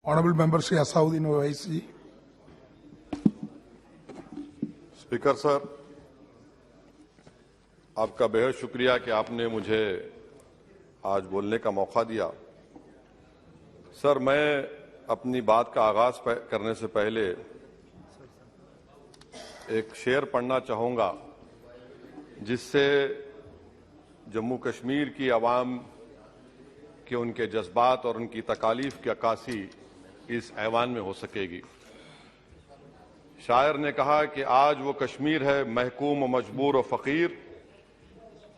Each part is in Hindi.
Honourable member Shri Asaduddin Owaisi. Speaker sir, आपका बेहद शुक्रिया कि आपने मुझे आज बोलने का मौका दिया। सर, मैं अपनी बात का आगाज करने से पहले एक शेर पढ़ना चाहूंगा जिससे जम्मू कश्मीर की आवाम के उनके जज्बात और उनकी तकालीफ की अक्कासी इस ऐवान में हो सकेगी। शायर ने कहा कि आज वो कश्मीर है महकूम और मजबूर और फकीर,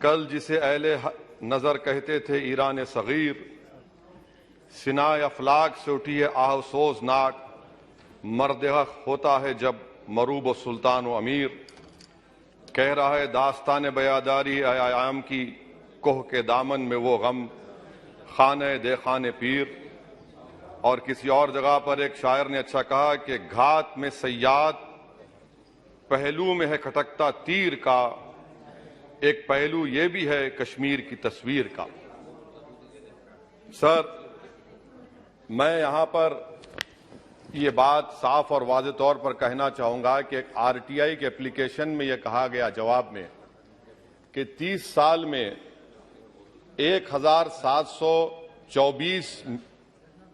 कल जिसे अहले नजर कहते थे ईरान सगीर, सिनाए अफलाक से उठी है आहसोजनाक, मर्द हक होता है जब मरूब व सुल्तान व अमीर, कह रहा है दास्तान बयादारी आयाम की, कोह के दामन में वो गम खाने दे खाने पीर। और किसी और जगह पर एक शायर ने अच्छा कहा कि घात में सयाद पहलू में है खटकता तीर का, एक पहलू ये भी है कश्मीर की तस्वीर का। सर, मैं यहां पर ये बात साफ और वाज़ेह तौर पर कहना चाहूंगा कि एक आरटीआई के एप्लीकेशन में यह कहा गया जवाब में कि 30 साल में 1724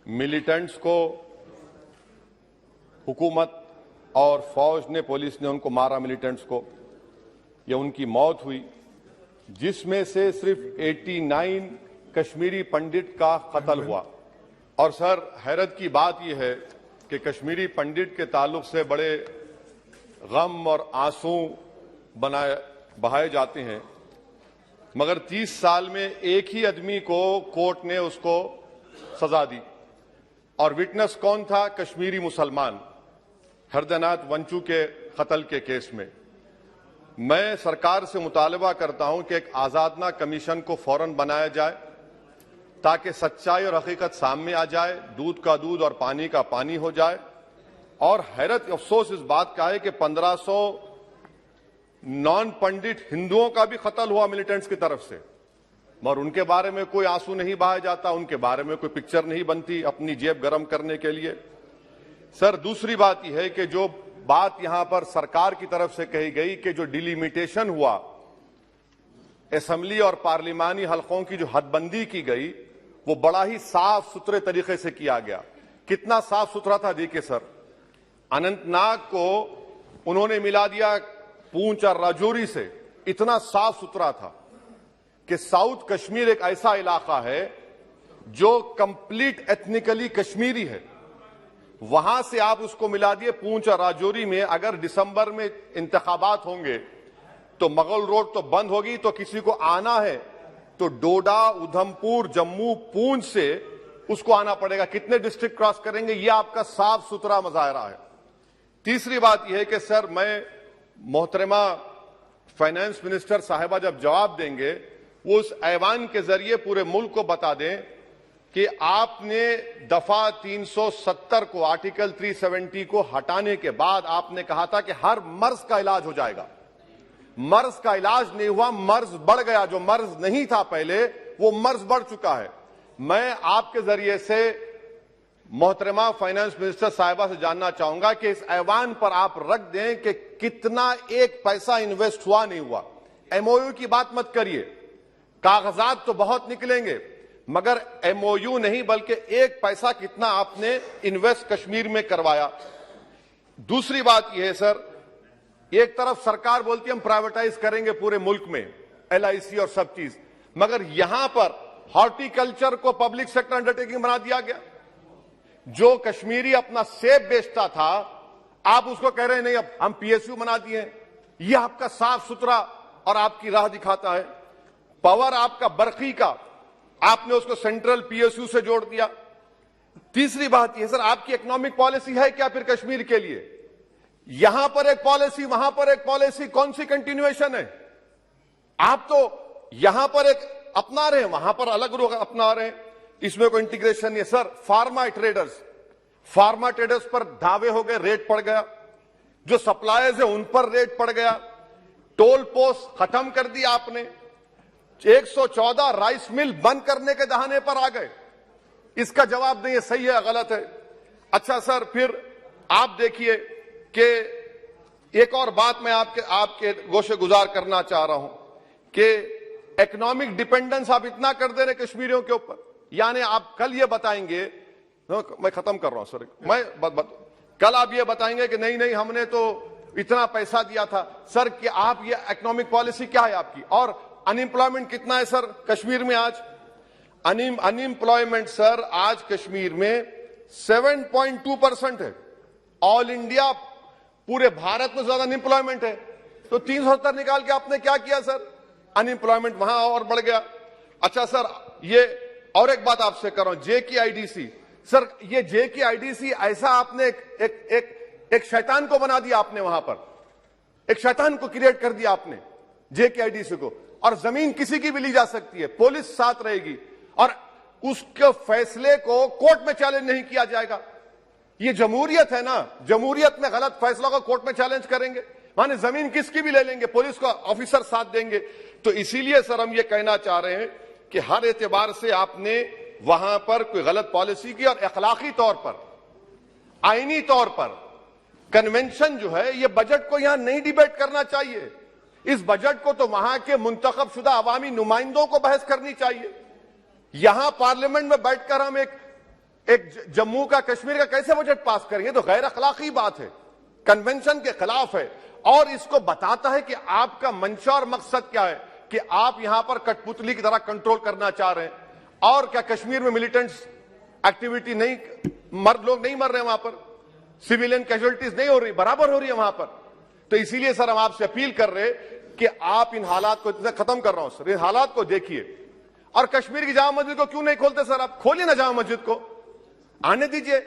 मिलिटेंट्स को हुकूमत और फौज ने, पुलिस ने उनको मारा, मिलिटेंट्स को, या उनकी मौत हुई, जिसमें से सिर्फ 89 कश्मीरी पंडित का कत्ल हुआ। और सर, हैरत की बात यह है कि कश्मीरी पंडित के ताल्लुक से बड़े गम और आंसू बहाए जाते हैं, मगर 30 साल में एक ही आदमी को कोर्ट ने उसको सजा दी, और विटनेस कौन था? कश्मीरी मुसलमान हरदनाथ वंचू के कत्ल के केस में। मैं सरकार से मुतालबा करता हूं कि एक आजादना कमीशन को फौरन बनाया जाए ताकि सच्चाई और हकीकत सामने आ जाए, दूध का दूध और पानी का पानी हो जाए। और हैरत अफसोस इस बात का है कि 1500 नॉन पंडित हिंदुओं का भी कत्ल हुआ मिलिटेंट्स की तरफ से, मगर उनके बारे में कोई आंसू नहीं बहाया जाता, उनके बारे में कोई पिक्चर नहीं बनती अपनी जेब गर्म करने के लिए। सर, दूसरी बात यह है कि जो बात यहां पर सरकार की तरफ से कही गई कि जो डिलिमिटेशन हुआ, असेंबली और पार्लिमानी हलकों की जो हदबंदी की गई, वो बड़ा ही साफ सुथरे तरीके से किया गया। कितना साफ सुथरा था देखिए सर, अनंतनाग को उन्होंने मिला दिया पूंछ और राजौरी से, इतना साफ सुथरा था कि साउथ कश्मीर एक ऐसा इलाका है जो कंप्लीट एथनिकली कश्मीरी है, वहां से आप उसको मिला दिए पूंछ और राजौरी में। अगर दिसंबर में इंतखाबात होंगे तो मुगल रोड तो बंद होगी, तो किसी को आना है तो डोडा, उधमपुर, जम्मू, पूंछ से उसको आना पड़ेगा। कितने डिस्ट्रिक्ट क्रॉस करेंगे? यह आपका साफ सुथरा मुजाहरा है। तीसरी बात यह है कि सर, मैं मोहतरमा फाइनेंस मिनिस्टर साहिबा जब जवाब देंगे, वो उस ऐवान के जरिए पूरे मुल्क को बता दें कि आपने दफा 370 को, आर्टिकल 370 को हटाने के बाद आपने कहा था कि हर मर्ज का इलाज हो जाएगा। मर्ज का इलाज नहीं हुआ, मर्ज बढ़ गया। जो मर्ज नहीं था पहले, वो मर्ज बढ़ चुका है। मैं आपके जरिए से मोहतरमा फाइनेंस मिनिस्टर साहिबा से जानना चाहूंगा कि इस ऐवान पर आप रख दें कि कितना एक पैसा इन्वेस्ट हुआ नहीं हुआ। एमओयू की बात मत करिए, कागजात तो बहुत निकलेंगे, मगर एमओयू नहीं बल्कि एक पैसा कितना आपने इन्वेस्ट कश्मीर में करवाया। दूसरी बात यह है सर, एक तरफ सरकार बोलती है हम प्राइवेटाइज करेंगे पूरे मुल्क में, एलआईसी और सब चीज, मगर यहां पर हॉर्टिकल्चर को पब्लिक सेक्टर अंडरटेकिंग बना दिया गया। जो कश्मीरी अपना सेब बेचता था, आप उसको कह रहे हैं नहीं अब हम पीएसयू बना दिए। यह आपका साफ सुथरा और आपकी राह दिखाता है। पावर आपका बरकी का, आपने उसको सेंट्रल पीएसयू से जोड़ दिया। तीसरी बात यह सर, आपकी इकोनॉमिक पॉलिसी है क्या फिर कश्मीर के लिए? यहां पर एक पॉलिसी, वहां पर एक पॉलिसी, कौन सी कंटिन्यूएशन है? आप तो यहां पर एक अपना रहे हैं, वहां पर अलग लोग अपना रहे हैं, इसमें कोई इंटीग्रेशन नहीं है। सर, फार्मा ट्रेडर्स पर दावे हो गए, रेट पड़ गया। जो सप्लायर्स है उन पर रेट पड़ गया। टोल पोस्ट खत्म कर दिया आपने। 114 राइस मिल बंद करने के दहाने पर आ गए। इसका जवाब नहीं है सही है गलत है। अच्छा सर, फिर आप देखिए कि एक और बात मैं आपके गोशे गुजार करना चाह रहा हूं कि इकोनॉमिक डिपेंडेंस आप इतना कर दे रहे कश्मीरियों के ऊपर। यानी आप कल ये बताएंगे, मैं खत्म कर रहा हूं सर, कल आप ये बताएंगे कि नहीं नहीं हमने तो इतना पैसा दिया था। सर कि आप ये इकोनॉमिक पॉलिसी क्या है आपकी? और अनएम्प्लॉयमेंट कितना है सर कश्मीर में आज? अनएम्प्लॉयमेंट सर आज कश्मीर में 7.2% है। ऑल इंडिया पूरे भारत में ज्यादा अनएम्प्लॉयमेंट है। तो 370 निकाल के आपने क्या किया सर? अनएम्प्लॉयमेंट वहां और बढ़ गया। अच्छा सर, ये और एक बात आपसे कर रहा हूं, JKIDC सर, ये JKIDC ऐसा आपने एक शैतान को बना दिया आपने, वहां पर एक शैतान को क्रिएट कर दिया आपने JKIDC को। और जमीन किसी की भी ली जा सकती है, पुलिस साथ रहेगी और उसके फैसले को कोर्ट में चैलेंज नहीं किया जाएगा। ये जमहूरियत है ना, जमहूरियत में गलत फैसलों को कोर्ट में चैलेंज करेंगे, माने जमीन किसकी भी ले लेंगे, पुलिस को ऑफिसर साथ देंगे। तो इसीलिए सर हम ये कहना चाह रहे हैं कि हर एतबार से आपने वहां पर कोई गलत पॉलिसी की और अखलाकी तौर पर, आईनी तौर पर कन्वेंशन जो है, ये बजट को यहां नहीं डिबेट करना चाहिए। इस बजट को तो वहां के मुंतखब शुदा अवामी नुमाइंदों को बहस करनी चाहिए। यहां पार्लियामेंट में बैठकर हम एक जम्मू का, कश्मीर का कैसे बजट पास करेंगे? तो गैर अखलाकी बात है, कन्वेंशन के खिलाफ है और इसको बताता है कि आपका मंशा और मकसद क्या है, कि आप यहां पर कठपुतली की तरह कंट्रोल करना चाह रहे हैं। और क्या कश्मीर में मिलिटेंट्स एक्टिविटी नहीं, लोग नहीं मर रहे वहां पर, सिविलियन कैजुअलिटीज नहीं हो रही, बराबर हो रही है वहां पर। तो इसीलिए सर हम आपसे अपील कर रहे कि आप इन हालात को, खत्म कर रहा हूं सर, इन हालात को देखिए। और कश्मीर की जामा मस्जिद को क्यों नहीं खोलते सर? आप खोलिए ना जामा मस्जिद को, आने दीजिए।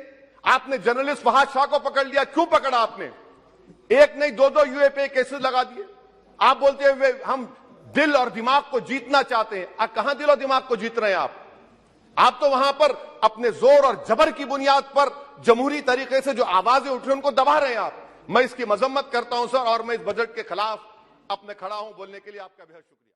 आपने जर्नलिस्ट फहाद शाह को पकड़ लिया, क्यों पकड़ा आपने? एक नहीं दो UAPA केसेस लगा दिए। आप बोलते हैं हम दिल और दिमाग को जीतना चाहते हैं। कहां दिल और दिमाग को जीत रहे हैं आप तो वहां पर अपने जोर और जबर की बुनियाद पर जमहूरी तरीके से जो आवाजें उठ रही उनको दबा रहे हैं आप। मैं इसकी मजम्मत करता हूं सर, और मैं इस बजट के खिलाफ अपने खड़ा हूं बोलने के लिए। आपका बेहद शुक्रिया।